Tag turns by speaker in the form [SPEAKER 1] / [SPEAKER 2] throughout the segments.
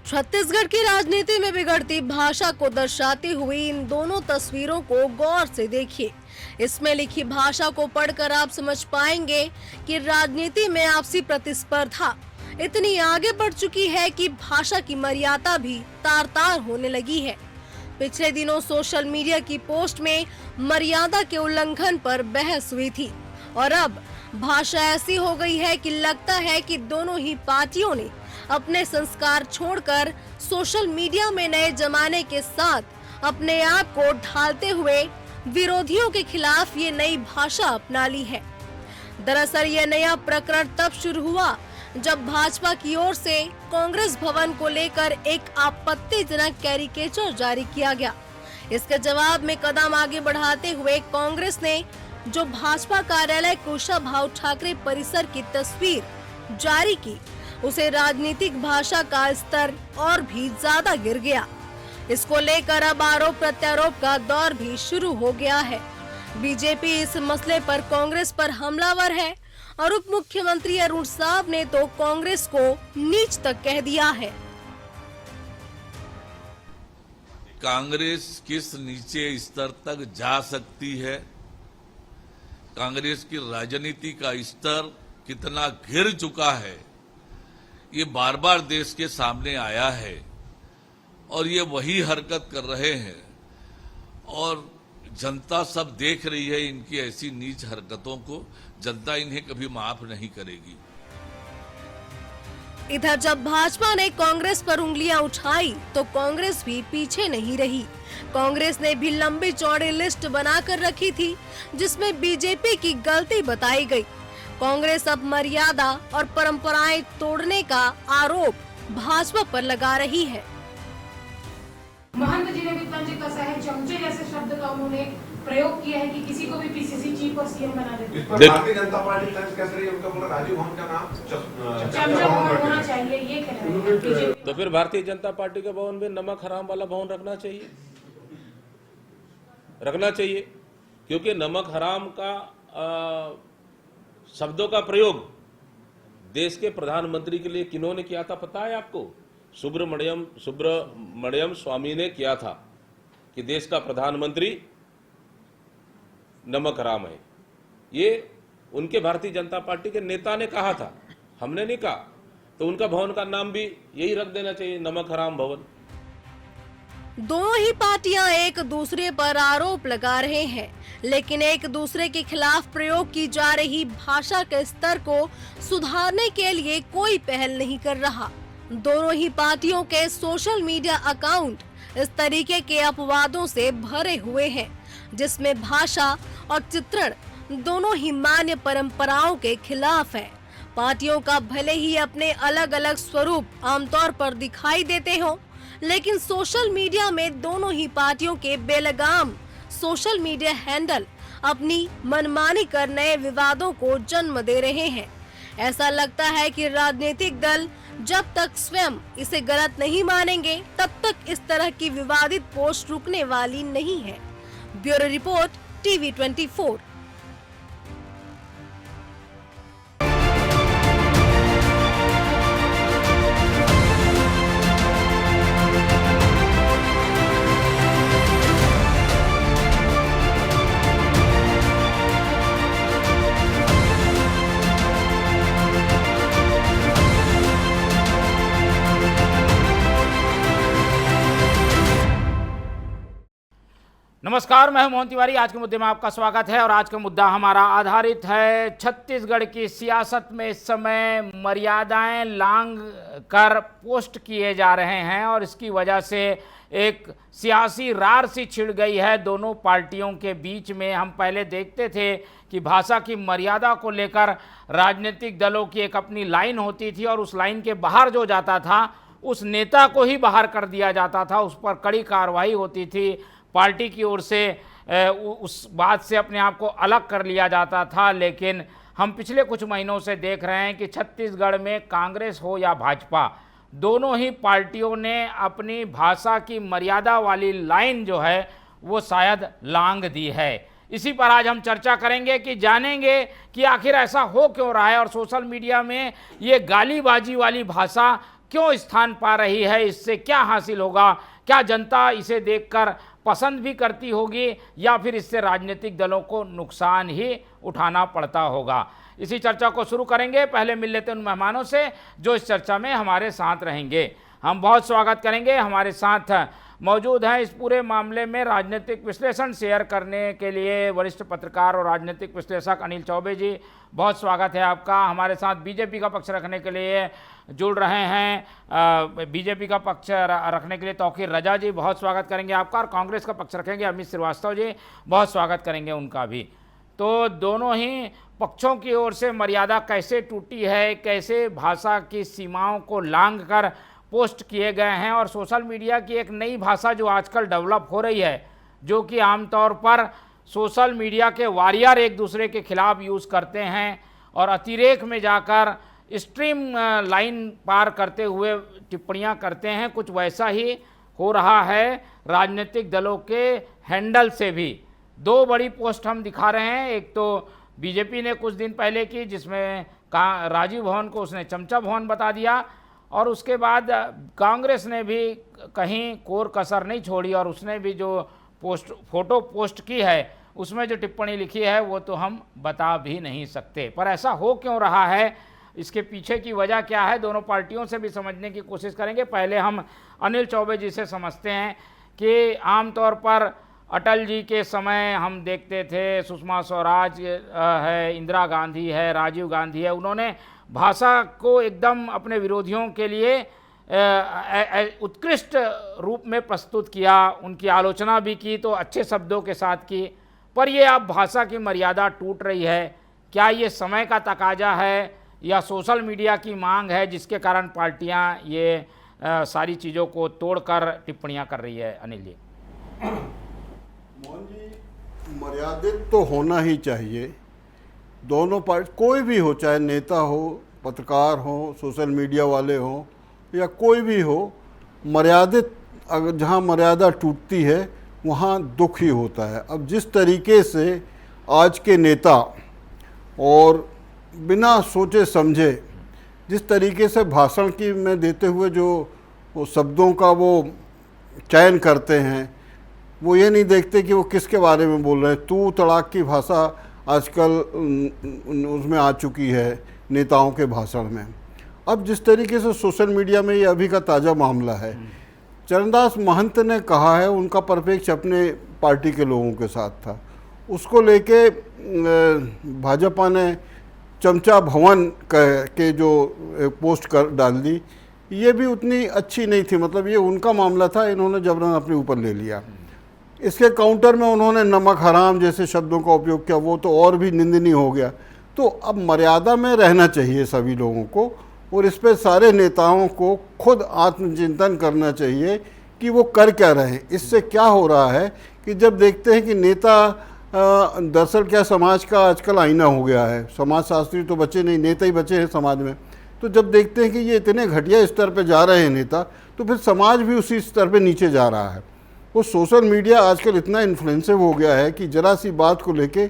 [SPEAKER 1] छत्तीसगढ़ की राजनीति में बिगड़ती भाषा को दर्शाती हुई इन दोनों तस्वीरों को गौर से देखिए। इसमें लिखी भाषा को पढ़कर आप समझ पाएंगे कि राजनीति में आपसी प्रतिस्पर्धा इतनी आगे बढ़ चुकी है कि भाषा की मर्यादा भी तार तार होने लगी है। पिछले दिनों सोशल मीडिया की पोस्ट में मर्यादा के उल्लंघन पर बहस हुई थी और अब भाषा ऐसी हो गई है कि लगता है कि दोनों ही पार्टियों ने अपने संस्कार छोड़कर सोशल मीडिया में नए जमाने के साथ अपने आप को ढालते हुए विरोधियों के खिलाफ ये नई भाषा अपना ली है। दरअसल ये नया प्रकरण तब शुरू हुआ जब भाजपा की ओर से कांग्रेस भवन को लेकर एक आपत्तिजनक कैरिकेचर जारी किया गया। इसके जवाब में कदम आगे बढ़ाते हुए कांग्रेस ने जो भाजपा कार्यालय कुशाभाऊ ठाकरे परिसर की तस्वीर जारी की, उसे राजनीतिक भाषा का स्तर और भी ज्यादा गिर गया। इसको लेकर अब आरोप प्रत्यारोप का दौर भी शुरू हो गया है। बीजेपी इस मसले पर कांग्रेस पर हमलावर है और उप मुख्यमंत्री अरुण साहब ने तो कांग्रेस को नीच तक कह दिया है।
[SPEAKER 2] कांग्रेस किस नीचे स्तर तक जा सकती है, कांग्रेस की राजनीति का स्तर कितना गिर चुका है, ये बार बार देश के सामने आया है और ये वही हरकत कर रहे हैं और जनता सब देख रही है इनकी ऐसी नीच हरकतों को। जनता इन्हें कभी माफ नहीं करेगी।
[SPEAKER 1] इधर जब भाजपा ने कांग्रेस पर उंगलियां उठाई तो कांग्रेस भी पीछे नहीं रही। कांग्रेस ने भी लंबी चौड़ी लिस्ट बनाकर रखी थी जिसमें बीजेपी की गलती बताई गई। कांग्रेस अब मर्यादा और परंपराएं तोड़ने का आरोप भाजपा पर लगा रही है।
[SPEAKER 3] महंत जी ने भी तंज कसा है, चमचे जैसे शब्द का उन्होंने प्रयोग किया है कि किसी को भी पीसीसी चीफ और सीएम बना देते हैं।
[SPEAKER 4] भारतीय जनता पार्टी तंज कस रही है, उनका बोला राजीव भवन का नाम
[SPEAKER 3] चमचा भवन होना चाहिए, ये कह रहे हैं।
[SPEAKER 5] तो फिर भारतीय जनता पार्टी का भवन में नमक हराम वाला भवन रखना चाहिए क्योंकि नमक हराम का शब्दों का प्रयोग देश के प्रधानमंत्री के लिए किन्होंने किया था पता है आपको? सुब्रमण्यम स्वामी ने किया था कि देश का प्रधानमंत्री नमक हराम है। ये उनके भारतीय जनता पार्टी के नेता ने कहा था, हमने नहीं कहा। तो उनका भवन का नाम भी यही रख देना चाहिए, नमक हराम भवन।
[SPEAKER 1] दोनों ही पार्टियां एक दूसरे पर आरोप लगा रहे हैं, लेकिन एक दूसरे के खिलाफ प्रयोग की जा रही भाषा के स्तर को सुधारने के लिए कोई पहल नहीं कर रहा। दोनों ही पार्टियों के सोशल मीडिया अकाउंट इस तरीके के अपवादों से भरे हुए हैं जिसमें भाषा और चित्रण दोनों ही मान्य परंपराओं के खिलाफ है। पार्टियों का भले ही अपने अलग अलग स्वरूप आमतौर पर दिखाई देते हो, लेकिन सोशल मीडिया में दोनों ही पार्टियों के बेलगाम सोशल मीडिया हैंडल अपनी मनमानी कर नए विवादों को जन्म दे रहे हैं। ऐसा लगता है कि राजनीतिक दल जब तक स्वयं इसे गलत नहीं मानेंगे तब तक इस तरह की विवादित पोस्ट रुकने वाली नहीं है। Bureau report, TV 24।
[SPEAKER 6] नमस्कार, मैं हूं मोहन तिवारी। आज के मुद्दे में आपका स्वागत है और आज का मुद्दा हमारा आधारित है छत्तीसगढ़ की सियासत में इस समय मर्यादाएं लांघ कर पोस्ट किए जा रहे हैं और इसकी वजह से एक सियासी रार सी छिड़ गई है दोनों पार्टियों के बीच में। हम पहले देखते थे कि भाषा की मर्यादा को लेकर राजनीतिक दलों की एक अपनी लाइन होती थी और उस लाइन के बाहर जो जाता था उस नेता को ही बाहर कर दिया जाता था, उस पर कड़ी कार्रवाई होती थी। पार्टी की ओर से उस बात से अपने आप को अलग कर लिया जाता था। लेकिन हम पिछले कुछ महीनों से देख रहे हैं कि छत्तीसगढ़ में कांग्रेस हो या भाजपा, दोनों ही पार्टियों ने अपनी भाषा की मर्यादा वाली लाइन जो है वो शायद लांघ दी है। इसी पर आज हम चर्चा करेंगे कि जानेंगे कि आखिर ऐसा हो क्यों रहा है और सोशल मीडिया में ये गालीबाजी वाली भाषा क्यों स्थान पा रही है, इससे क्या हासिल होगा, क्या जनता इसे देखकर पसंद भी करती होगी या फिर इससे राजनीतिक दलों को नुकसान ही उठाना पड़ता होगा। इसी चर्चा को शुरू करेंगे। पहले मिल लेते हैं उन मेहमानों से जो इस चर्चा में हमारे साथ रहेंगे। हम बहुत स्वागत करेंगे, हमारे साथ मौजूद हैं इस पूरे मामले में राजनीतिक विश्लेषण शेयर करने के लिए वरिष्ठ पत्रकार और राजनीतिक विश्लेषक अनिल चौबे जी, बहुत स्वागत है आपका। हमारे साथ बीजेपी का पक्ष रखने के लिए जुड़ रहे हैं बीजेपी का पक्ष रखने के लिए तौकीर रजा जी, बहुत स्वागत करेंगे आपका। और कांग्रेस का पक्ष रखेंगे अमित श्रीवास्तव जी, बहुत स्वागत करेंगे उनका भी। तो दोनों ही पक्षों की ओर से मर्यादा कैसे टूटी है, कैसे भाषा की सीमाओं को लांघ कर पोस्ट किए गए हैं, और सोशल मीडिया की एक नई भाषा जो आजकल डेवलप हो रही है, जो कि आमतौर पर सोशल मीडिया के वॉरियर एक दूसरे के खिलाफ यूज़ करते हैं और अतिरेक में जाकर स्ट्रीम लाइन पार करते हुए टिप्पणियां करते हैं। कुछ वैसा ही हो रहा है राजनीतिक दलों के हैंडल से भी। दो बड़ी पोस्ट हम दिखा रहे हैं, एक तो बीजेपी ने कुछ दिन पहले की जिसमें राजीव भवन को उसने चमचा भवन बता दिया, और उसके बाद कांग्रेस ने भी कहीं कोर कसर नहीं छोड़ी और उसने भी जो फोटो पोस्ट की है उसमें जो टिप्पणी लिखी है वो तो हम बता भी नहीं सकते। पर ऐसा हो क्यों रहा है, इसके पीछे की वजह क्या है, दोनों पार्टियों से भी समझने की कोशिश करेंगे। पहले हम अनिल चौबे जी से समझते हैं कि आमतौर पर अटल जी के समय हम देखते थे, सुषमा स्वराज है, इंदिरा गांधी है, राजीव गांधी है, उन्होंने भाषा को एकदम अपने विरोधियों के लिए उत्कृष्ट रूप में प्रस्तुत किया, उनकी आलोचना भी की तो अच्छे शब्दों के साथ की। पर ये अब भाषा की मर्यादा टूट रही है, क्या ये समय का तकाजा है या सोशल मीडिया की मांग है जिसके कारण पार्टियां ये सारी चीज़ों को तोड़कर टिप्पणियां कर रही है? अनिल जी।
[SPEAKER 7] मोहन जी, मर्यादित तो होना ही चाहिए। दोनों पार्टी, कोई भी हो, चाहे नेता हो, पत्रकार हो, सोशल मीडिया वाले हो या कोई भी हो, मर्यादित, अगर जहाँ मर्यादा टूटती है वहाँ दुख ही होता है। अब जिस तरीके से आज के नेता और बिना सोचे समझे जिस तरीके से भाषण की में देते हुए जो वो शब्दों का वो चयन करते हैं, वो ये नहीं देखते कि वो किसके बारे में बोल रहे हैं। तू तड़ाक की भाषा आजकल उसमें आ चुकी है नेताओं के भाषण में। अब जिस तरीके से सोशल मीडिया में ये अभी का ताज़ा मामला है, चरणदास महंत ने कहा है, उनका परिप्रेक्ष्य अपने पार्टी के लोगों के साथ था, उसको लेके भाजपा ने चमचा भवन के जो पोस्ट कर डाल दी, ये भी उतनी अच्छी नहीं थी। मतलब ये उनका मामला था, इन्होंने जबरन अपने ऊपर ले लिया। इसके काउंटर में उन्होंने नमक हराम जैसे शब्दों का उपयोग किया, वो तो और भी निंदनीय हो गया। तो अब मर्यादा में रहना चाहिए सभी लोगों को, और इस पर सारे नेताओं को खुद आत्मचिंतन करना चाहिए कि वो कर क्या रहे हैं। इससे क्या हो रहा है कि जब देखते हैं कि नेता दरअसल क्या समाज का आजकल आईना हो गया है, समाजशास्त्री तो बचे नहीं, नेता ही बचे हैं समाज में। तो जब देखते हैं कि ये इतने घटिया स्तर पे जा रहे हैं नेता, तो फिर समाज भी उसी स्तर पे नीचे जा रहा है। वो सोशल मीडिया आजकल इतना इन्फ्लुएंसिव हो गया है कि जरा सी बात को लेके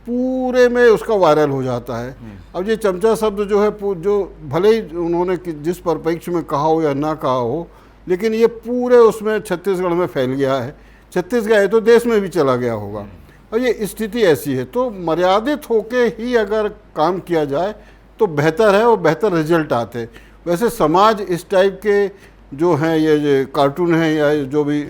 [SPEAKER 7] पूरे में उसका वायरल हो जाता है। अब ये चमचा शब्द जो है, जो भले ही उन्होंने जिस परिप्रेक्ष्य में कहा हो या ना कहा हो, लेकिन ये पूरे उसमें छत्तीसगढ़ में फैल गया है। छत्तीसगढ़ है तो देश में भी चला गया होगा। और ये स्थिति ऐसी है, तो मर्यादित होके ही अगर काम किया जाए तो बेहतर है और बेहतर रिजल्ट आते। वैसे समाज इस टाइप के जो हैं, ये कार्टून हैं या जो भी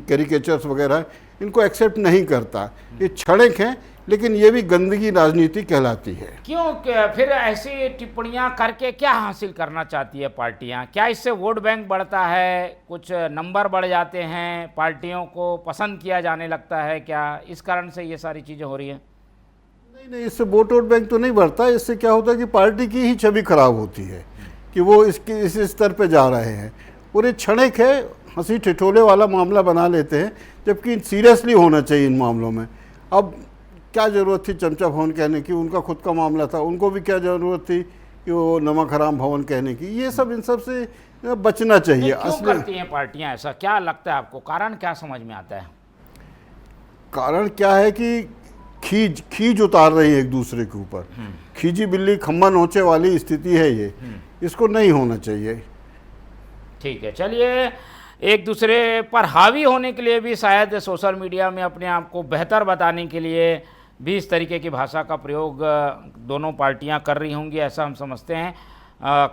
[SPEAKER 7] कैरिकेचर्स वगैरह हैं, इनको एक्सेप्ट नहीं करता। ये क्षणिक हैं, लेकिन ये भी गंदगी राजनीति कहलाती है।
[SPEAKER 6] क्यों फिर ऐसी टिप्पणियां करके क्या हासिल करना चाहती है पार्टियां? क्या इससे वोट बैंक बढ़ता है, कुछ नंबर बढ़ जाते हैं, पार्टियों को पसंद किया जाने लगता है? क्या इस कारण से ये सारी चीज़ें हो रही है?
[SPEAKER 7] नहीं, इससे वोट बैंक तो नहीं बढ़ता। इससे क्या होता है कि पार्टी की ही छवि खराब होती है कि वो इस स्तर पे जा रहे हैं। और ये क्षणिक है, हंसी ठिठोले वाला मामला बना लेते हैं, जबकि सीरियसली होना चाहिए इन मामलों में। अब क्या ज़रूरत थी चमचा भवन कहने की? उनका खुद का मामला था, उनको भी क्या ज़रूरत थी कि वो नमक हराम भवन कहने की? ये सब, इन सब से बचना चाहिए।
[SPEAKER 6] क्यों करती हैं पार्टियां ऐसा, क्या लगता है आपको? कारण क्या समझ में आता है?
[SPEAKER 7] कारण क्या है कि खींच उतार रही है एक दूसरे के ऊपर। खींची बिल्ली खम्मा नोचे वाली स्थिति है ये। इसको नहीं होना चाहिए।
[SPEAKER 6] ठीक है, चलिए, एक दूसरे पर हावी होने के लिए भी शायद सोशल मीडिया में अपने आप को बेहतर बताने के लिए भी इस तरीके की भाषा का प्रयोग दोनों पार्टियां कर रही होंगी, ऐसा हम समझते हैं।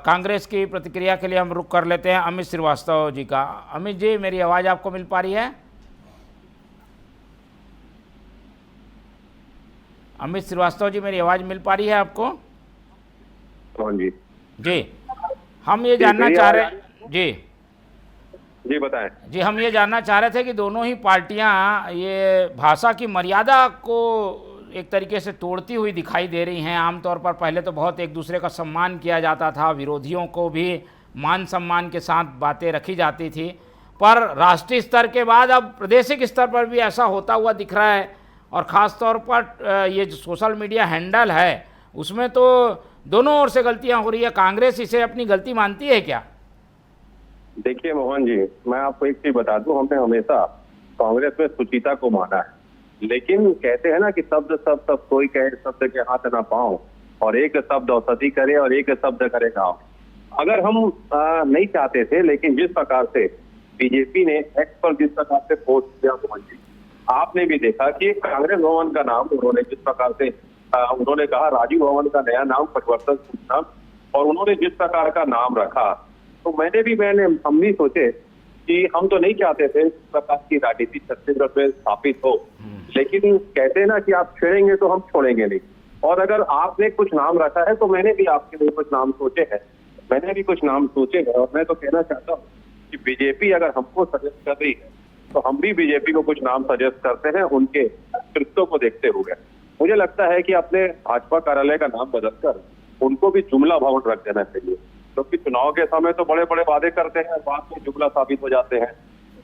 [SPEAKER 6] कांग्रेस की प्रतिक्रिया के लिए हम रुख कर लेते हैं अमित श्रीवास्तव जी का। अमित जी, मेरी आवाज़ आपको मिल पा रही है? अमित श्रीवास्तव जी, मेरी आवाज़ मिल पा रही है आपको?
[SPEAKER 8] हाँ जी
[SPEAKER 6] जी, हम ये जानना चाह रहे
[SPEAKER 8] जी बताएं।
[SPEAKER 6] जी, हम ये जानना चाह रहे थे कि दोनों ही पार्टियां ये भाषा की मर्यादा को एक तरीके से तोड़ती हुई दिखाई दे रही हैं। आमतौर पर पहले तो बहुत एक दूसरे का सम्मान किया जाता था, विरोधियों को भी मान सम्मान के साथ बातें रखी जाती थी, पर राष्ट्रीय स्तर के बाद अब प्रादेशिक स्तर पर भी ऐसा होता हुआ दिख रहा है। और ख़ास तौर पर ये जो सोशल मीडिया हैंडल है उसमें तो दोनों ओर से गलतियां हो रही है। कांग्रेस इसे अपनी गलती मानती है क्या?
[SPEAKER 8] देखिए मोहन जी, मैं आपको एक चीज बता दूं, हमने हमेशा कांग्रेस में सुचिता को माना है, लेकिन कहते हैं ना कि शब्द सब कोई कहे शब्द के हाथ ना पाओ, और एक शब्द औषधि करे और एक शब्द करे गाँव। अगर हम नहीं चाहते थे, लेकिन जिस प्रकार से बीजेपी ने एक्स पर जिस प्रकार से पोस्ट किया मोहन जी, आपने भी देखा कि कांग्रेस भवन का नाम उन्होंने जिस प्रकार से उन्होंने कहा राजीव भवन का नया नाम परिवर्तन सूचना, और उन्होंने जिस प्रकार का नाम रखा, तो हम भी सोचे कि हम तो नहीं चाहते थे इस प्रकार की राजनीति छत्तीसगढ़ में स्थापित हो, लेकिन कहते हैं ना कि आप छेड़ेंगे तो हम छोड़ेंगे नहीं। और अगर आपने कुछ नाम रखा है तो मैंने भी आपके लिए कुछ नाम सोचे हैं, और मैं तो कहना चाहता हूँ कि बीजेपी अगर हमको सजेस्ट कर रही है तो हम भी बीजेपी को कुछ नाम सजेस्ट करते हैं उनके नेतृत्व को देखते हुए। मुझे लगता है कि अपने भाजपा कार्यालय का नाम बदलकर उनको भी जुमला भवन रख देना चाहिए, क्योंकि चुनाव के समय तो बड़े बड़े वादे करते हैं, बाद में जुमला साबित हो जाते हैं।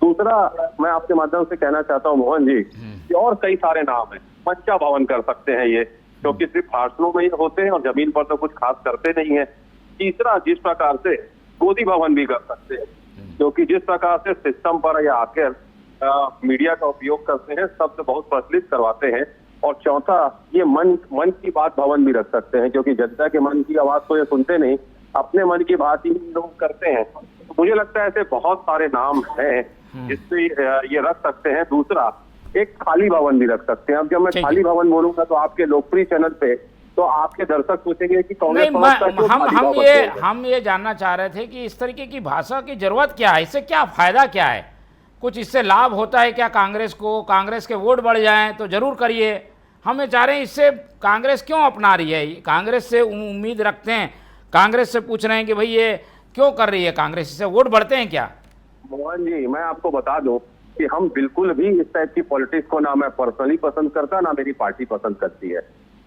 [SPEAKER 8] दूसरा, मैं आपके माध्यम से कहना चाहता हूँ मोहन जी कि और कई सारे नाम हैं, मंचा भवन कर सकते हैं ये, क्योंकि सिर्फ भाषणों में ही होते हैं और जमीन पर तो कुछ खास करते नहीं है। तीसरा, जिस प्रकार से गोदी भवन भी कर सकते हैं, क्योंकि जिस प्रकार से सिस्टम पर या आकर मीडिया का उपयोग करते हैं, शब्द बहुत प्रचलित करवाते हैं। और चौथा, ये मन की बात भवन भी रख सकते हैं, क्योंकि जनता के मन की आवाज को ये सुनते नहीं, अपने मन की बात ही लोग करते हैं। तो मुझे लगता है ऐसे बहुत सारे नाम हैं जिससे ये रख सकते हैं। दूसरा, एक खाली भवन भी रख सकते हैं। अब जब मैं खाली भवन बोलूंगा तो आपके लोकप्रिय चैनल पे तो आपके दर्शक पूछेंगे कि
[SPEAKER 6] हम ये जानना चाह रहे थे कि इस तरीके की भाषा की जरूरत क्या है, इससे क्या फायदा क्या है, कुछ इससे लाभ होता है क्या कांग्रेस को? कांग्रेस के वोट बढ़ जाएं तो जरूर करिए। हम ये चाह रहे हैं इससे कांग्रेस क्यों अपना रही है, कांग्रेस से उम्मीद रखते हैं, कांग्रेस से पूछ रहे हैं कि भाई ये क्यों कर रही है कांग्रेस, इससे वोट बढ़ते हैं क्या?
[SPEAKER 8] मोहन जी, मैं आपको बता दूं कि हम बिल्कुल भी इस टाइप की पॉलिटिक्स को ना मैं पर्सनली पसंद करता, ना मेरी पार्टी पसंद करती है,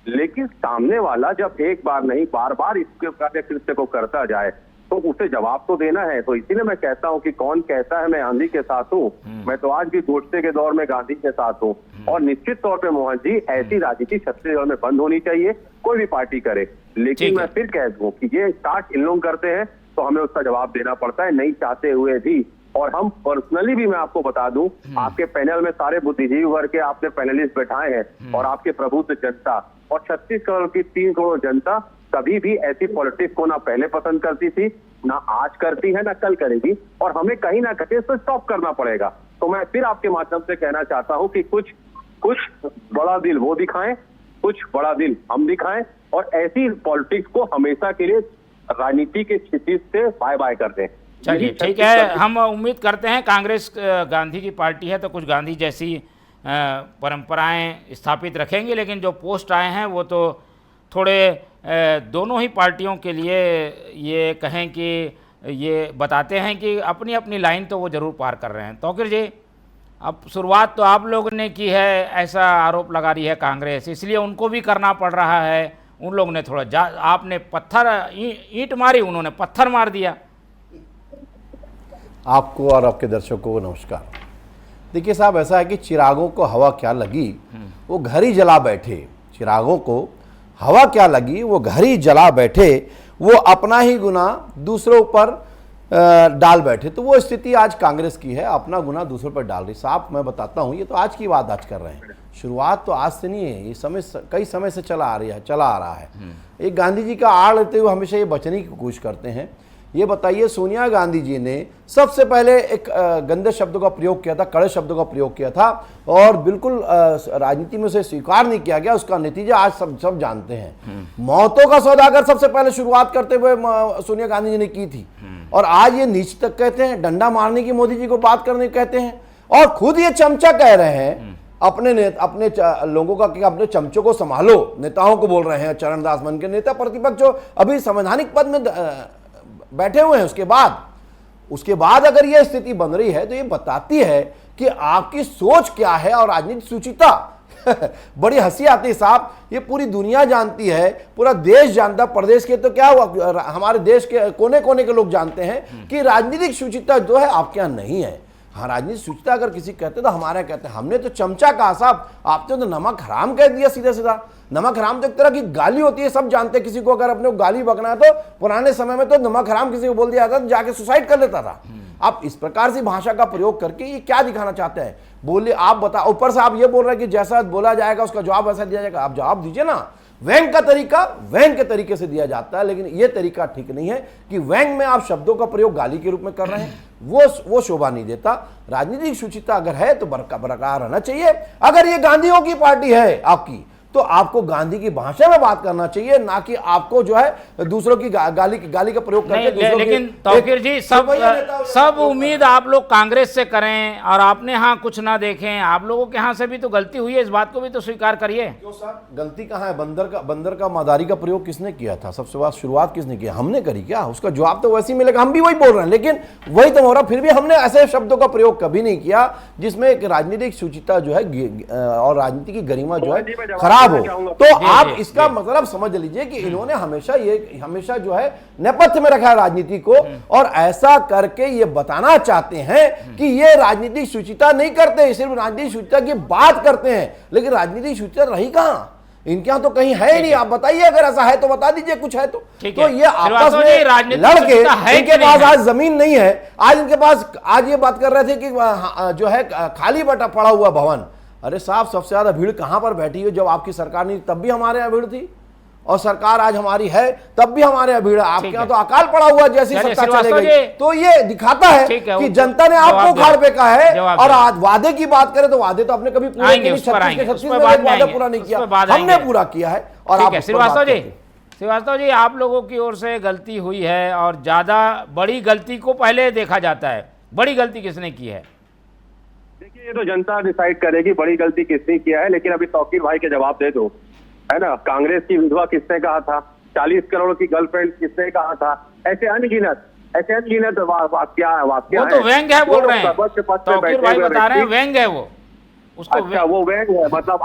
[SPEAKER 8] लेकिन सामने वाला जब एक बार नहीं बार बार इसके कार्य कृत्य को करता जाए तो उसे जवाब तो देना है। तो इसीलिए मैं कहता हूं कि कौन कहता है मैं गांधी के साथ हूं, मैं तो आज भी गोडसे के दौर में गांधी के साथ हूं। और निश्चित तौर पे मोहन जी, ऐसी राजनीति छत्तीसगढ़ में बंद होनी चाहिए, कोई भी पार्टी करे। लेकिन मैं फिर कह दूं कि ये स्टार्ट इन लोग करते हैं तो हमें उसका जवाब देना पड़ता है, नहीं चाहते हुए भी। और हम पर्सनली भी, मैं आपको बता दूं, आपके पैनल में सारे बुद्धिजीवी वर्ग के आपने पैनलिस्ट बैठाए हैं, और आपके प्रबुद्ध जनता और छत्तीसगढ़ की 3 करोड़ जनता कभी भी ऐसी पॉलिटिक्स को ना पहले पसंद करती थी, ना आज करती है, ना कल करेगी, और हमें कहीं ना कहीं इसको स्टॉप करना पड़ेगा। तो मैं फिर आपके माध्यम से कहना चाहता हूं कि कुछ बड़ा दिल वो दिखाएं, कुछ बड़ा दिल हम दिखाएं, और ऐसी पॉलिटिक्स को हमेशा के लिए राजनीति के क्षितिज से बाय बाय कर दें।
[SPEAKER 6] चलिए ठीक है, हम उम्मीद करते हैं कांग्रेस गांधी की पार्टी है तो कुछ गांधी जैसी परंपराएं स्थापित रखेंगे, लेकिन जो पोस्ट आए हैं वो तो थोड़े दोनों ही पार्टियों के लिए ये कहें कि ये बताते हैं कि अपनी अपनी लाइन तो वो ज़रूर पार कर रहे हैं। तौकीर जी, अब शुरुआत तो आप लोगों ने की है, ऐसा आरोप लगा रही है कांग्रेस, इसलिए उनको भी करना पड़ रहा है। उन लोगों ने थोड़ा आपने ईंट मारी, उन्होंने पत्थर मार दिया।
[SPEAKER 9] आपको और आपके दर्शकों को नमस्कार। देखिए साहब, ऐसा है कि चिरागों को हवा क्या लगी वो घर ही जला बैठे। चिरागों को हवा क्या लगी वो घर ही जला बैठे, वो अपना ही गुनाह दूसरों पर डाल बैठे। तो वो स्थिति आज कांग्रेस की है, अपना गुनाह दूसरों पर डाल रही। साहब मैं बताता हूँ, ये तो आज की बात आज कर रहे हैं, शुरुआत तो आज से नहीं है, ये कई समय से चला आ रहा है। एक गांधी जी का आड़ लेते हुए हमेशा ये बचने की कोशिश करते हैं ये बताइए, सोनिया गांधी जी ने सबसे पहले एक गंदे शब्दों का प्रयोग किया था, कड़े शब्दों का प्रयोग किया था और बिल्कुल राजनीति में उसे स्वीकार नहीं किया गया। उसका नतीजा आज सब जानते हैं। मौतों का सौदागर सबसे पहले शुरुआत करते हुए सोनिया गांधी जी ने की थी और आज ये नीच तक कहते हैं, डंडा मारने की मोदी जी को बात करने कहते हैं और खुद ये चमचा कह रहे हैं अपने लोगों का कि अपने चमचों को संभालो, नेताओं को बोल रहे हैं। चरणदास मन के नेता प्रतिपक्ष जो अभी संवैधानिक पद में बैठे हुए हैं, उसके बाद अगर यह स्थिति बन रही है तो ये बताती है कि आपकी सोच क्या है और राजनीतिक सुचिता। बड़ी हंसी आती है साहब, ये पूरी दुनिया जानती है, पूरा देश जानता, प्रदेश के तो क्या हुआ, हमारे देश के कोने कोने के लोग जानते हैं कि राजनीतिक सुचिता जो है आपके यहाँ नहीं है। हाँ, राजनीतिक सुचिता अगर किसी कहते तो हमारे कहते हैं, हमने तो चमचा कहा साहब, आपने तो नमक हराम कह दिया सीधा सीधा। नमक हराम तो एक तरह की गाली होती है, सब जानते हैं। किसी को अगर अपने गाली बकना है तो पुराने समय में तो नमक हराम किसी को बोल दिया जाता तो जाके सुसाइड कर लेता था। आप इस प्रकार से भाषा का प्रयोग करके ये क्या दिखाना चाहते हैं? बोलिए, आप बताओ। ऊपर से आप ये बोल रहे हैं कि जैसा बोला जाएगा उसका जवाब वैसा दिया जाएगा। आप जवाब दीजिए ना। व्यंग का तरीका व्यंग के तरीके से दिया जाता है, लेकिन यह तरीका ठीक नहीं है कि व्यंग में आप शब्दों का प्रयोग गाली के रूप में कर रहे हैं, वो शोभा नहीं देता। राजनीतिक सुचिता अगर है तो बरकरार रहना चाहिए। अगर ये गांधीयों की पार्टी है आपकी तो आपको गांधी की भाषा में बात करना चाहिए, ना कि आपको जो है दूसरों की गाली का प्रयोग करके।
[SPEAKER 6] लेकिन तौकीर जी, सब उम्मीद आप लोग कांग्रेस से करें और आपने यहाँ कुछ ना देखें। आप लोगों के यहाँ से भी तो गलती हुई है, इस बात को भी तो स्वीकार करिए।
[SPEAKER 9] क्यों साहब, गलती कहाँ है? बंदर का मदारी का प्रयोग किसने किया था? सबसे बात शुरुआत किसने किया? हमने करी क्या? उसका जवाब तो वैसे ही मिलेगा। हम भी वही बोल रहे हैं, लेकिन वही तो हो रहा। फिर भी हमने ऐसे शब्दों का प्रयोग कभी नहीं किया जिसमें एक राजनीतिक सुचिता जो है और राजनीति की गरिमा जो है खराब हो। तो आप इसका मतलब समझ लीजिए कि इन्होंने हमेशा जो है नेपथ्य में रखा है राजनीति को और ऐसा करके ये बताना चाहते हैं कि ये राजनीतिक सुचिता नहीं करते, सिर्फ राजनीतिक सुचिता की बात करते हैं, लेकिन राजनीतिक सुचिता रही कहां? इनके यहाँ तो कहीं है ही नहीं। आप बताइए, अगर ऐसा है तो बता दीजिए कुछ है तो ये आपस में लड़के, इनके पास आज जमीन नहीं है, आज इनके पास, आज ये बात कर रहे थे कि जो है खाली पड़ा हुआ भवन। अरे साहब, सबसे ज्यादा भीड़ कहां पर बैठी है? जब आपकी सरकार नहीं तब भी हमारे यहाँ भीड़ थी और सरकार आज हमारी है तब भी हमारे यहाँ भीड़ है। आपके यहाँ तो अकाल पड़ा हुआ जैसी सत्ता चले गई। तो ये दिखाता है कि जनता ने आपको उखाड़ फेंका है। और आज वादे की बात करें तो वादे तो आपने कभी पूरे नहीं, 36 में वादा पूरा नहीं किया, हमने पूरा किया है। और आप
[SPEAKER 6] श्रीवास्तव जी, आप लोगों की ओर से गलती हुई है और ज्यादा बड़ी गलती को पहले देखा जाता है। बड़ी गलती किसने की है?
[SPEAKER 8] देखिए, ये तो जनता डिसाइड करेगी बड़ी गलती किसने किया है, लेकिन अभी तौकीर भाई के जवाब दे दो, है ना। कांग्रेस की विधवा किसने कहा था? 40 करोड़ की गर्लफ्रेंड किसने कहा था? ऐसे अनगिनत वाक्या
[SPEAKER 6] वो तो व्यंग है बोल रहे हैं, तौकीर भाई बता रहे हैं व्यंग है वो।
[SPEAKER 8] अच्छा, वो व्यंग है, मतलब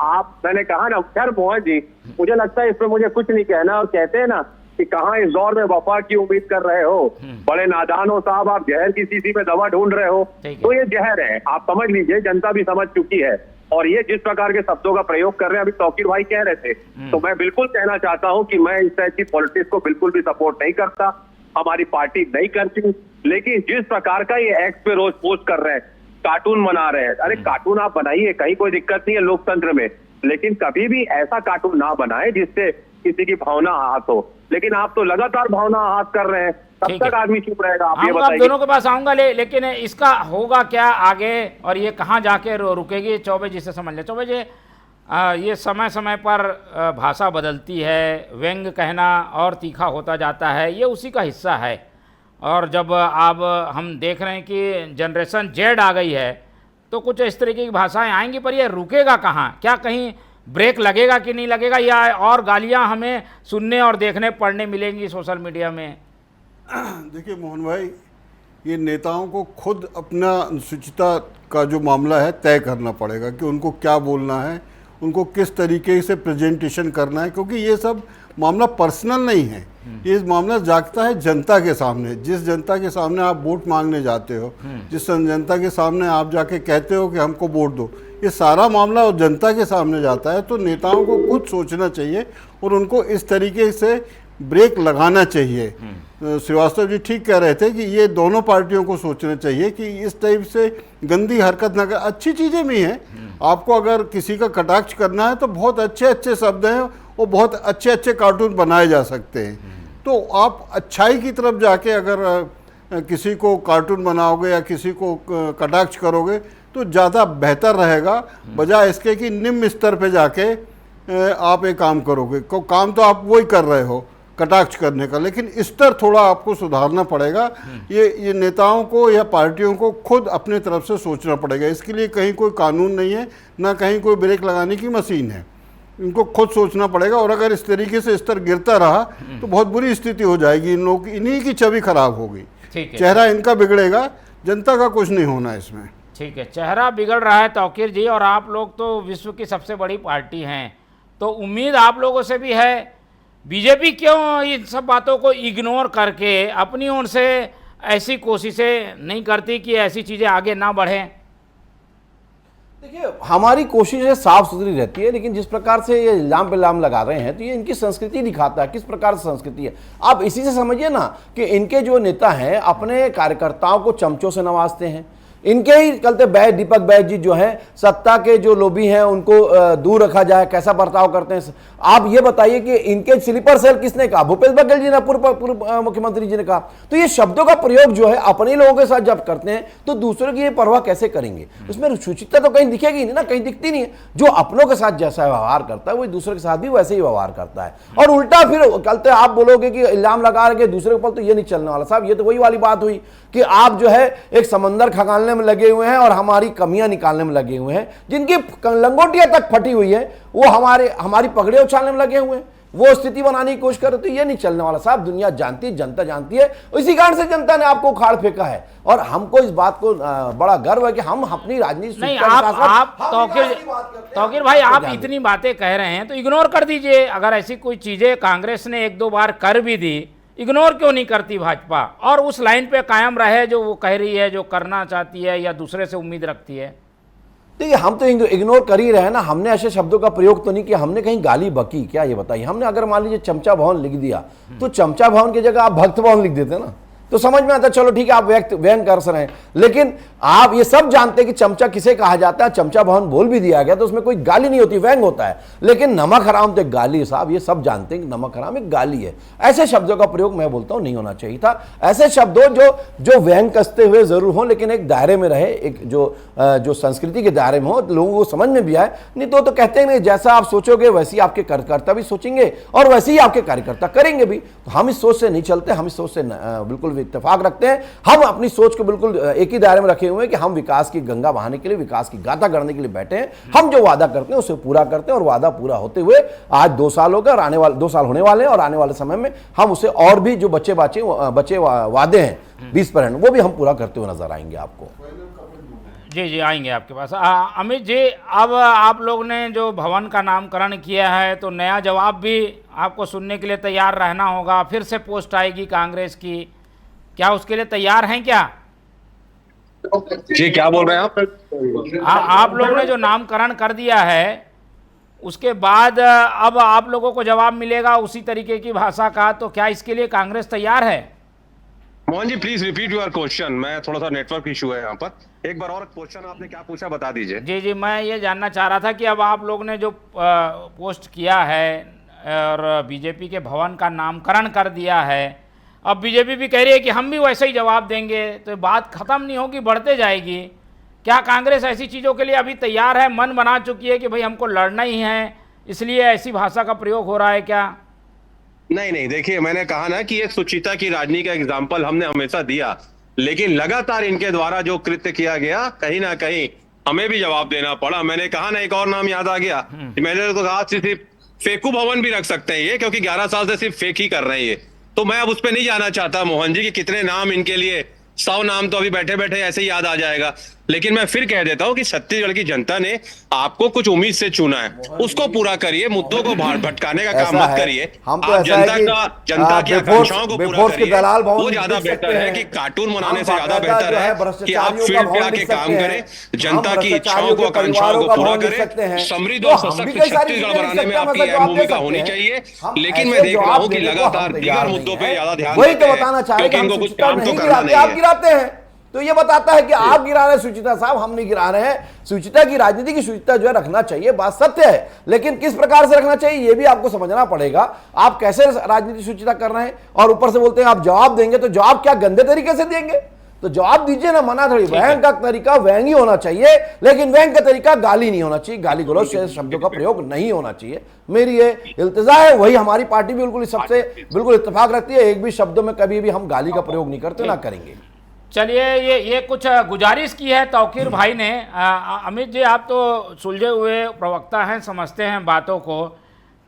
[SPEAKER 8] मैंने कहा ना। खैर मोहन जी, मुझे लगता है इसमें मुझे कुछ नहीं कहना। और कहते हैं ना कि कहाँ इस दौर में वफा की उम्मीद कर रहे हो, बड़े नादान हो साहब आप, जहर की शीशी में दवा ढूंढ रहे हो। तो ये जहर है, आप समझ लीजिए, जनता भी समझ चुकी है। और ये जिस प्रकार के शब्दों का प्रयोग कर रहे हैं, अभी तौकीर भाई कह रहे थे, तो मैं बिल्कुल कहना चाहता हूं कि मैं इस तरह की पॉलिटिक्स को बिल्कुल भी सपोर्ट नहीं करता, हमारी पार्टी नहीं करती। लेकिन जिस प्रकार का ये एक्स पे रोज पोस्ट कर रहे हैं, कार्टून बना रहे हैं, अरे कार्टून आप बनाइए, कहीं कोई दिक्कत नहीं है लोकतंत्र में, लेकिन कभी भी ऐसा कार्टून ना बनाए जिससे किसी की भावना आहत हो। लेकिन आप तो लगातार भावना आहत कर रहे हैं, तब तक आदमी चुप रहेगा? आप ये बताइए।
[SPEAKER 6] दोनों के पास आऊंगा, लेकिन इसका होगा क्या आगे और ये कहाँ जाके रुकेगी? चौबे जी से समझ ले। चौबे जी, ये समय समय पर भाषा बदलती है, व्यंग कहना और तीखा होता जाता है, ये उसी का हिस्सा है। और जब अब हम देख रहे हैं कि जनरेशन जेड आ गई है तो कुछ इस तरीके की भाषाएं आएंगी, पर ये रुकेगा कहाँ? क्या कहीं ब्रेक लगेगा कि नहीं लगेगा, या और गालियां हमें सुनने और देखने पढ़ने मिलेंगी सोशल मीडिया में?
[SPEAKER 7] देखिए मोहन भाई, ये नेताओं को खुद अपना अनुसूचिता का जो मामला है तय करना पड़ेगा कि उनको क्या बोलना है, उनको किस तरीके से प्रेजेंटेशन करना है, क्योंकि ये सब मामला पर्सनल नहीं है। ये मामला जागता है जनता के सामने। जिस जनता के सामने आप वोट मांगने जाते हो, जिस जनता के सामने आप जाके कहते हो कि हमको वोट दो, ये सारा मामला और जनता के सामने जाता है। तो नेताओं को खुद सोचना चाहिए और उनको इस तरीके से ब्रेक लगाना चाहिए। श्रीवास्तव जी ठीक कह रहे थे कि ये दोनों पार्टियों को सोचना चाहिए कि इस टाइप से गंदी हरकत ना कर। अच्छी चीज़ें भी हैं, आपको अगर किसी का कटाक्ष करना है तो बहुत अच्छे अच्छे शब्द हैं और बहुत अच्छे अच्छे कार्टून बनाए जा सकते हैं। तो आप अच्छाई की तरफ जाके अगर किसी को कार्टून बनाओगे या किसी को कटाक्ष करोगे तो ज़्यादा बेहतर रहेगा, बजाय इसके कि निम्न स्तर पे जाके आप एक काम करोगे। काम तो आप वही कर रहे हो कटाक्ष करने का, लेकिन स्तर थोड़ा आपको सुधारना पड़ेगा। ये नेताओं को या पार्टियों को खुद अपने तरफ से सोचना पड़ेगा। इसके लिए कहीं कोई कानून नहीं है, ना कहीं कोई ब्रेक लगाने की मशीन है। इनको खुद सोचना पड़ेगा, और अगर इस तरीके से स्तर गिरता रहा तो बहुत बुरी स्थिति हो जाएगी। इन लोग इन्हीं की छवि खराब होगी, चेहरा इनका बिगड़ेगा, जनता का कुछ नहीं होना इसमें।
[SPEAKER 6] ठीक है, चेहरा बिगड़ रहा है तौकीर जी, और आप लोग तो विश्व की सबसे बड़ी पार्टी हैं, तो उम्मीद आप लोगों से भी है। बीजेपी क्यों इन सब बातों को इग्नोर करके अपनी ओर से ऐसी कोशिशें नहीं करती कि ऐसी चीज़ें आगे ना बढ़ें?
[SPEAKER 9] देखिए, हमारी कोशिशें साफ सुथरी रहती है, लेकिन जिस प्रकार से ये इल्जाम पे इल्जाम लगा रहे हैं तो ये इनकी संस्कृति दिखाता है किस प्रकार से संस्कृति है। आप इसी से समझिए ना कि इनके जो नेता हैं अपने कार्यकर्ताओं को चमचों से नवाजते हैं। इनके ही चलते बैज दीपक बैज जी जो है सत्ता के जो लोबी हैं उनको दूर रखा जाए, कैसा बर्ताव करते हैं। आप ये बताइए कि इनके स्लीपर सेल किसने कहा? भूपेश बघेल जी ने, पूर्व मुख्यमंत्री जी ने कहा। तो ये शब्दों का प्रयोग जो है अपने लोगों के साथ जब करते हैं तो दूसरों की ये परवाह कैसे करेंगे? उसमें सुचिता तो कहीं दिखेगी नहीं ना, कहीं दिखती नहीं है। जो अपनों के साथ जैसा व्यवहार करता है वही दूसरे के साथ भी वैसे ही व्यवहार करता है। और उल्टा फिर कल आप बोलोगे कि इल्जाम लगा रहे दूसरे के ऊपर, तो ये नहीं चलने वाला साहब। ये तो वही वाली बात हुई कि आप जो है एक समंदर खंगालने में लगे हुए हैं और हमारी कमियां निकालने में लगे हुए हैं। जिनकी लंगोटियां तक फटी हुई है वो हमारी पगड़ियां उछालने में लगे हुए हैं, वो स्थिति बनाने की कोशिश कर रहे। तो ये नहीं चलने वाला साहब। दुनिया जानती है, जनता जानती है, इसी कारण से जनता ने आपको उखाड़ फेंका है। और हमको इस बात को बड़ा गर्व है कि हम अपनी राजनीति
[SPEAKER 6] नहीं, आप तौकीर भाई, आप इतनी बातें कह रहे हैं तो इग्नोर कर दीजिए। अगर ऐसी कोई चीजें कांग्रेस ने एक दो बार कर भी दी, इग्नोर क्यों नहीं करती भाजपा, और उस लाइन पे कायम रहे जो वो कह रही है, जो करना चाहती है या दूसरे से उम्मीद रखती है?
[SPEAKER 9] देखिए, हम तो इग्नोर कर ही रहे हैं ना। हमने ऐसे शब्दों का प्रयोग तो नहीं किया। हमने कहीं गाली बकी क्या, ये बताइए? हमने अगर मान लीजिए चमचा भवन लिख दिया तो चमचा भवन की जगह आप भक्त भवन लिख देते ना, तो समझ में आता, चलो ठीक है, आप व्यंग कर रहे हैं। लेकिन आप ये सब जानते हैं कि चमचा किसे कहा जाता है। चमचा भवन बोल भी दिया गया तो उसमें कोई गाली नहीं होती, व्यंग होता है। लेकिन नमक हराम तो एक गाली है साहब, ये सब जानते हैं कि नमक हराम एक गाली है। ऐसे शब्दों का प्रयोग मैं बोलता हूं नहीं होना चाहिए था। ऐसे शब्दों जो व्यंग कसते हुए जरूर हों, लेकिन एक दायरे में रहे, एक जो संस्कृति के दायरे में हो, लोगों को समझ में भी आए। नहीं तो कहते हैं जैसा आप सोचोगे वैसे ही आपके कार्यकर्ता भी सोचेंगे और वैसे ही आपके कार्यकर्ता करेंगे भी। तो हम इस सोच से नहीं चलते, हम इस सोच से बिल्कुल इत्तेफाक रखते हैं। हम अपनी सोच को बिल्कुल एक ही दायरे में रखे हुए हैं कि हम विकास की गंगा बहाने के लिए, विकास की गाथा गढ़ने के लिए बैठे हैं। हम जो वादा करते हैं उसे पूरा करते हैं, और वादा पूरा होते हुए आज 2 साल होगा और आने वाले 2 साल होने वाले हैं, और आने वाले समय में हम उसे और भी जो बचे वादे हैं 20%, वो भी हम पूरा करते हुए नजर आएंगे आपको।
[SPEAKER 6] जी आएंगे आपके पास। अमित जी, अब आप लोग ने जो भवन का नामकरण किया है तो नया जवाब भी आपको सुनने के लिए तैयार रहना होगा। फिर से पोस्ट आएगी कांग्रेस की, क्या उसके लिए तैयार हैं क्या?
[SPEAKER 8] जी, क्या बोल रहे हैं आप?
[SPEAKER 6] आप लोगों ने जो नामकरण कर दिया है उसके बाद अब आप लोगों को जवाब मिलेगा उसी तरीके की भाषा का, तो क्या इसके लिए कांग्रेस तैयार है?
[SPEAKER 8] Mohan ji, please repeat your question. मैं थोड़ा सा नेटवर्क इशू है यहाँ पर। एक बार और क्वेश्चन आपने क्या पूछा, बता दीजिए।
[SPEAKER 6] जी, मैं ये जानना चाह रहा था कि अब आप लोग ने जो पोस्ट किया है और बीजेपी के भवन का नामकरण कर दिया है, अब बीजेपी भी कह रही है कि हम भी वैसे ही जवाब देंगे, तो बात खत्म नहीं होगी, बढ़ते जाएगी। क्या कांग्रेस ऐसी चीज़ों के लिए अभी तैयार है, मन बना चुकी है कि भाई हमको लड़ना ही है, इसलिए ऐसी भाषा का प्रयोग हो रहा है क्या?
[SPEAKER 8] नहीं, देखिए, मैंने कहा ना कि ये सुचिता की राजनीति का एग्जाम्पल हमने हमेशा दिया, लेकिन लगातार इनके द्वारा जो कृत्य किया गया, कहीं ना कहीं हमें भी जवाब देना पड़ा। मैंने कहा ना, एक और नाम याद आ गया, मैंने तो कहा सिर्फ फेकू भवन भी रख सकते हैं ये, क्योंकि 11 साल से सिर्फ फेक ही कर रहे हैं ये। तो मैं अब उस पर नहीं जाना चाहता मोहन जी कि कितने नाम इनके लिए, 100 नाम तो अभी बैठे बैठे ऐसे ही याद आ जाएगा। लेकिन मैं फिर कह देता हूं कि छत्तीसगढ़ की जनता ने आपको कुछ उम्मीद से चुना है, उसको पूरा करिए, मुद्दों को भटकाने का काम मत करिए।
[SPEAKER 9] हम तो
[SPEAKER 8] आप जनता की आकांक्षाओं को पूरा करिए। वो ज्यादा बेहतर है कि कार्टून बनाने से ज्यादा बेहतर है कि आप फील्ड पे आके काम करें, जनता की इच्छाओं को, आकांक्षाओं को पूरा करें। समृद्ध और सशक्त छत्तीसगढ़ बनाने में आपकी अहम भूमिका होनी चाहिए। लेकिन मैं देख रहा हूँ कि लगातार दीगर मुद्दों पर ज्यादा ध्यान देते हैं, क्योंकि इनको कुछ काम तो करना नहीं है।
[SPEAKER 9] तो ये बताता है कि आप गिरा रहे हैं सुचिता साहब, हम नहीं गिरा रहे हैं। सुचिता की राजनीति की शुचिता जो है रखना चाहिए, बात सत्य है, लेकिन किस प्रकार से रखना चाहिए ये भी आपको समझना पड़ेगा। आप कैसे राजनीति शुचिता कर रहे हैं और ऊपर से बोलते हैं आप जवाब देंगे, तो जवाब क्या गंदे तरीके से देंगे? तो जवाब दीजिए ना, मना थोड़ी। व्यंग का तरीका व्यंग ही होना चाहिए, लेकिन व्यंग का तरीका गाली नहीं होना चाहिए, गाली गलौज से शब्दों का प्रयोग नहीं होना चाहिए। मेरी ये इल्तिजा है, वही हमारी पार्टी भी बिल्कुल सबसे बिल्कुल इत्तेफाक रखती है। एक भी शब्दों में कभी भी हम गाली का प्रयोग नहीं करते, ना करेंगे।
[SPEAKER 6] चलिए, ये कुछ गुजारिश की है तौकीर भाई ने। अमित जी, आप तो सुलझे हुए प्रवक्ता हैं, समझते हैं बातों को,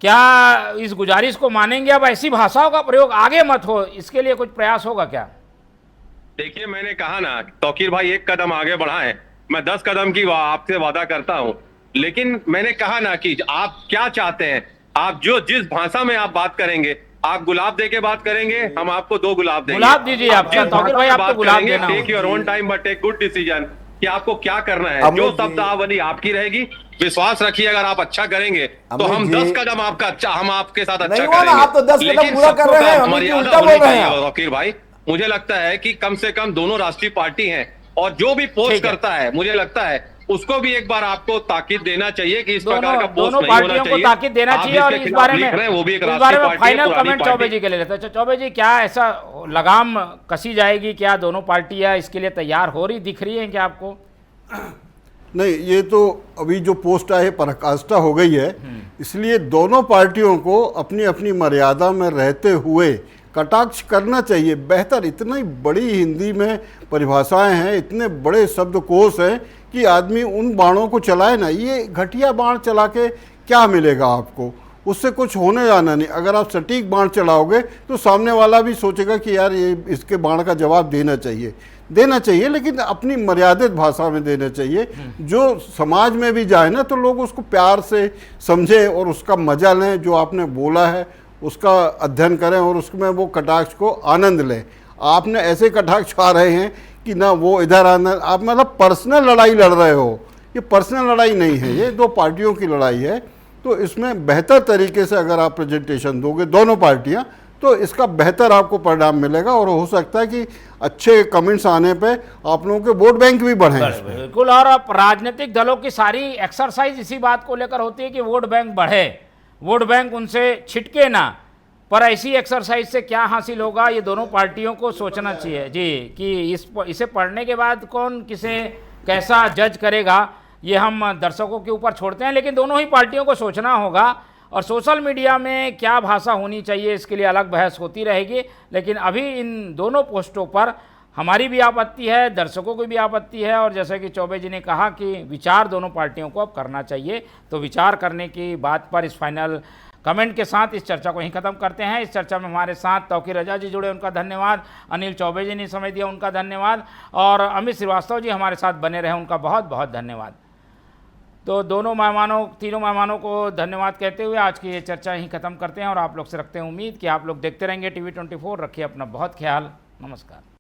[SPEAKER 6] क्या इस गुजारिश को मानेंगे? अब ऐसी भाषाओं का प्रयोग आगे मत हो, इसके लिए कुछ प्रयास होगा क्या?
[SPEAKER 8] देखिए, मैंने कहा ना, तौकीर भाई एक कदम आगे बढ़ाएं, मैं 10 कदम की आपसे वादा करता हूं। लेकिन मैंने कहा ना कि आप क्या चाहते हैं, आप जिस भाषा में आप बात करेंगे, आप गुलाब दे के बात करेंगे, हम आपको 2 गुलाब देंगे।
[SPEAKER 6] गुलाब दीजिए आप, तौकीर भाई आपको गुलाब देना।
[SPEAKER 8] Take your own time but take good decision, कि आपको क्या करना है। जो शब्दावली आपकी रहेगी, विश्वास रखिए, अगर आप अच्छा करेंगे तो हम 10 कदम आपका अच्छा, हम आपके साथ अच्छा करेंगे।
[SPEAKER 9] आप तो 10 कदम पूरा कर रहे हैं,
[SPEAKER 8] मर्यादा होनी चाहिए तौकीर भाई। मुझे लगता है कि कम से कम दोनों राष्ट्रीय पार्टी हैं, और जो भी पोस्ट करता है, मुझे लगता है उसको भी एक बार आपको ताकीद देना चाहिए कि इस प्रकार का पोस्ट
[SPEAKER 6] दोनों पार्टियों को ताकीद देना चाहिए। और इस बारे में
[SPEAKER 8] वो भी एक
[SPEAKER 6] फाइनल कमेंट चौबे जी के लिए लेते हैं। चौबे जी, क्या ऐसा लगाम कसी जाएगी? क्या दोनों पार्टियां इसके लिए तैयार हो रही दिख रही हैं क्या आपको?
[SPEAKER 7] नहीं, ये तो अभी जो पोस्ट आई है पराकाष्ठा हो गई है, इसलिए दोनों पार्टियों को अपनी अपनी मर्यादा में रहते हुए कटाक्ष करना चाहिए। बेहतर, इतनी बड़ी हिंदी में परिभाषाएं हैं, इतने बड़े शब्दकोश हैं कि आदमी उन बाणों को चलाए ना। ये घटिया बाण चला के क्या मिलेगा आपको? उससे कुछ होने जाना नहीं। अगर आप सटीक बाण चलाओगे तो सामने वाला भी सोचेगा कि यार ये इसके बाण का जवाब देना चाहिए, लेकिन अपनी मर्यादित भाषा में देना चाहिए, जो समाज में भी जाए ना तो लोग उसको प्यार से समझे और उसका मजा लें। जो आपने बोला है उसका अध्ययन करें और उसमें वो कटाक्ष को आनंद लें। आपने ऐसे कटाक्ष आ रहे हैं कि ना वो इधर आना, आप मतलब पर्सनल लड़ाई लड़ रहे हो। ये पर्सनल लड़ाई नहीं है, ये 2 पार्टियों की लड़ाई है। तो इसमें बेहतर तरीके से अगर आप प्रेजेंटेशन दोगे दोनों पार्टियां, तो इसका बेहतर आपको परिणाम मिलेगा। और हो सकता है कि अच्छे कमेंट्स आने पे आप लोगों के वोट बैंक भी बढ़े।
[SPEAKER 6] बिल्कुल। और अब राजनीतिक दलों की सारी एक्सरसाइज इसी बात को लेकर होती है कि वोट बैंक बढ़े, वोट बैंक उनसे छिटके ना। पर ऐसी एक्सरसाइज से क्या हासिल होगा, ये दोनों पार्टियों को सोचना चाहिए जी, कि इसे पढ़ने के बाद कौन किसे कैसा जज करेगा, ये हम दर्शकों के ऊपर छोड़ते हैं। लेकिन दोनों ही पार्टियों को सोचना होगा। और सोशल मीडिया में क्या भाषा होनी चाहिए, इसके लिए अलग बहस होती रहेगी। लेकिन अभी इन दोनों पोस्टों पर हमारी भी आपत्ति है, दर्शकों की भी आपत्ति है। और जैसे कि चौबे जी ने कहा कि विचार दोनों पार्टियों को अब करना चाहिए, तो विचार करने की बात पर इस फाइनल कमेंट के साथ इस चर्चा को यहीं खत्म करते हैं। इस चर्चा में हमारे साथ तौकीर रजा जी जुड़े, उनका धन्यवाद। अनिल चौबे जी ने समय दिया, उनका धन्यवाद। और अमित श्रीवास्तव जी हमारे साथ बने रहे, उनका बहुत बहुत धन्यवाद। तो तीनों मेहमानों को धन्यवाद कहते हुए आज की ये चर्चा यहीं खत्म करते हैं और आप लोग से रखते हैं उम्मीद कि आप लोग देखते रहेंगे TV 24। रखिए अपना बहुत ख्याल। नमस्कार।